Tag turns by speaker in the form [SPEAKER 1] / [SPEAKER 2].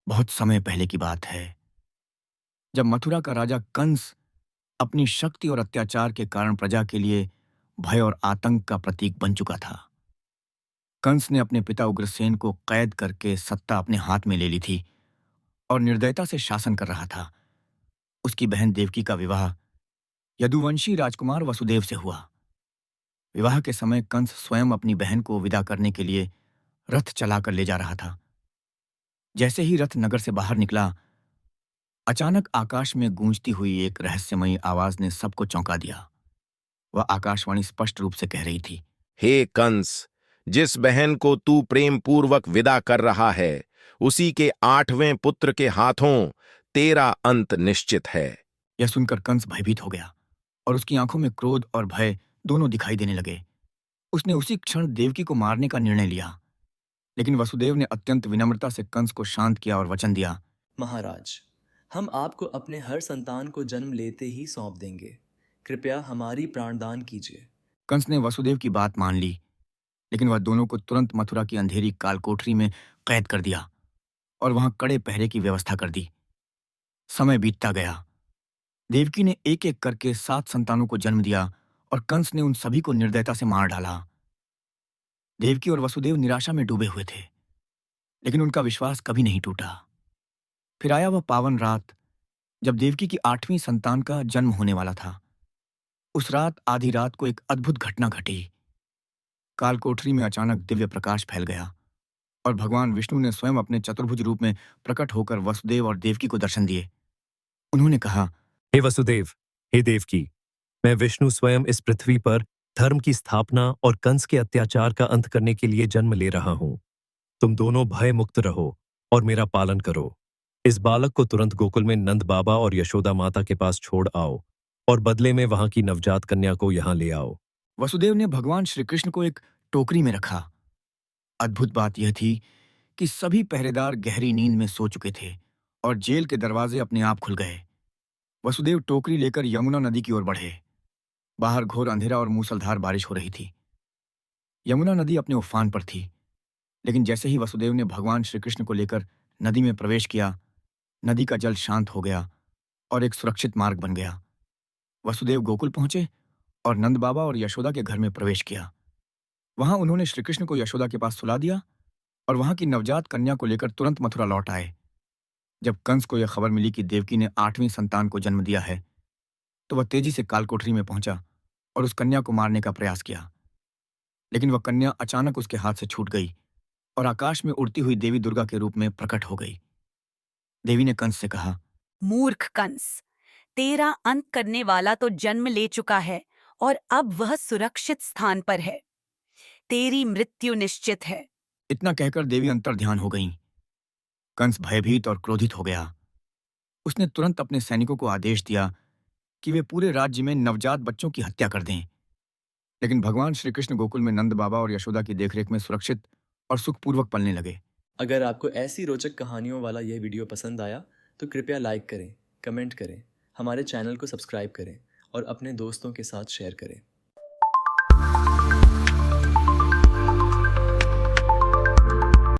[SPEAKER 1] बहुत समय पहले की बात है, जब मथुरा का राजा कंस अपनी शक्ति और अत्याचार के कारण प्रजा के लिए भय और आतंक का प्रतीक बन चुका था। कंस ने अपने पिता उग्रसेन को कैद करके सत्ता अपने हाथ में ले ली थी और निर्दयता से शासन कर रहा था। उसकी बहन देवकी का विवाह यदुवंशी राजकुमार वसुदेव से हुआ। विवाह के समय कंस स्वयं अपनी बहन को विदा करने के लिए रथ चलाकर ले जा रहा था। जैसे ही रथ नगर से बाहर निकला, अचानक आकाश में गूंजती हुई एक रहस्यमयी आवाज ने सबको चौंका दिया। वह आकाशवाणी स्पष्ट रूप से कह रही थी,
[SPEAKER 2] हे कंस, जिस बहन को तू प्रेम पूर्वक विदा कर रहा है, उसी के 8वें पुत्र के हाथों तेरा अंत निश्चित है।
[SPEAKER 1] यह सुनकर कंस भयभीत हो गया और उसकी आंखों में क्रोध और भय दोनों दिखाई देने लगे। उसने उसी क्षण देवकी को मारने का निर्णय लिया, लेकिन वसुदेव ने अत्यंत विनम्रता से कंस को शांत किया और वचन दिया,
[SPEAKER 3] महाराज, हम आपको अपने हर संतान को जन्म लेते ही सौंप देंगे। कृपया हमारी प्राणदान कीजिए।
[SPEAKER 1] कंस ने वसुदेव की बात मान ली, लेकिन वह दोनों को तुरंत मथुरा की अंधेरी कालकोठरी में कैद कर दिया और वहां कड़े पहरे की व्यवस्था कर दी। समय बीतता गया। देवकी ने एक एक करके 7 संतानों को जन्म दिया और कंस ने उन सभी को निर्दयता से मार डाला। देवकी और वसुदेव निराशा में डूबे हुए थे, लेकिन उनका विश्वास कभी नहीं टूटा। फिर आया वह पावन रात जब देवकी की 8वीं संतान का जन्म होने वाला था। उस रात आधी रात को एक अद्भुत घटना घटी। कालकोठरी में अचानक दिव्य प्रकाश फैल गया और भगवान विष्णु ने स्वयं अपने चतुर्भुज रूप में प्रकट होकर वसुदेव और देवकी को दर्शन दिए। उन्होंने कहा,
[SPEAKER 4] हे वसुदेव, हे देवकी, मैं विष्णु स्वयं इस पृथ्वी पर धर्म की स्थापना और कंस के अत्याचार का अंत करने के लिए जन्म ले रहा हूं। तुम दोनों भय मुक्त रहो और मेरा पालन करो। इस बालक को तुरंत गोकुल में नंद बाबा और यशोदा माता के पास छोड़ आओ और बदले में वहां की नवजात कन्या को यहां ले आओ।
[SPEAKER 1] वसुदेव ने भगवान श्री कृष्ण को एक टोकरी में रखा। अद्भुत बात यह थी कि सभी पहरेदार गहरी नींद में सो चुके थे और जेल के दरवाजे अपने आप खुल गए। वसुदेव टोकरी लेकर यमुना नदी की ओर बढ़े। बाहर घोर अंधेरा और मूसलधार बारिश हो रही थी। यमुना नदी अपने उफान पर थी, लेकिन जैसे ही वसुदेव ने भगवान श्री कृष्ण को लेकर नदी में प्रवेश किया, नदी का जल शांत हो गया और एक सुरक्षित मार्ग बन गया। वसुदेव गोकुल पहुंचे और नंद बाबा और यशोदा के घर में प्रवेश किया। वहां उन्होंने श्री कृष्ण को यशोदा के पास सुला दिया और वहां की नवजात कन्या को लेकर तुरंत मथुरा लौट आए। जब कंस को यह खबर मिली कि देवकी ने 8वीं संतान को जन्म दिया है, तो वह तेजी से कालकोठरी में पहुंचा और उस कन्या को मारने का प्रयास किया। लेकिन वह कन्या अचानक उसके हाथ से छूट गई और आकाश में उड़ती हुई देवी दुर्गा के रूप में प्रकट हो गई। देवी ने कंस से कहा,
[SPEAKER 5] मूर्ख कंस, तेरा अंत करने वाला तो जन्म ले चुका है और अब वह सुरक्षित स्थान पर है। तेरी मृत्यु निश्चित है।
[SPEAKER 1] इतना कहकर देवी अंतर्ध्यान हो गईं। कंस भयभीत और क्रोधित हो गया। उसने तुरंत अपने सैनिकों को आदेश दिया कि वे पूरे राज्य में नवजात बच्चों की हत्या कर दें। लेकिन भगवान श्री कृष्ण गोकुल में नंद बाबा और यशोदा की देखरेख में सुरक्षित और सुखपूर्वक पलने लगे।
[SPEAKER 3] अगर आपको ऐसी रोचक कहानियों वाला यह वीडियो पसंद आया तो कृपया लाइक करें, कमेंट करें, हमारे चैनल को सब्सक्राइब करें और अपने दोस्तों के साथ शेयर करें।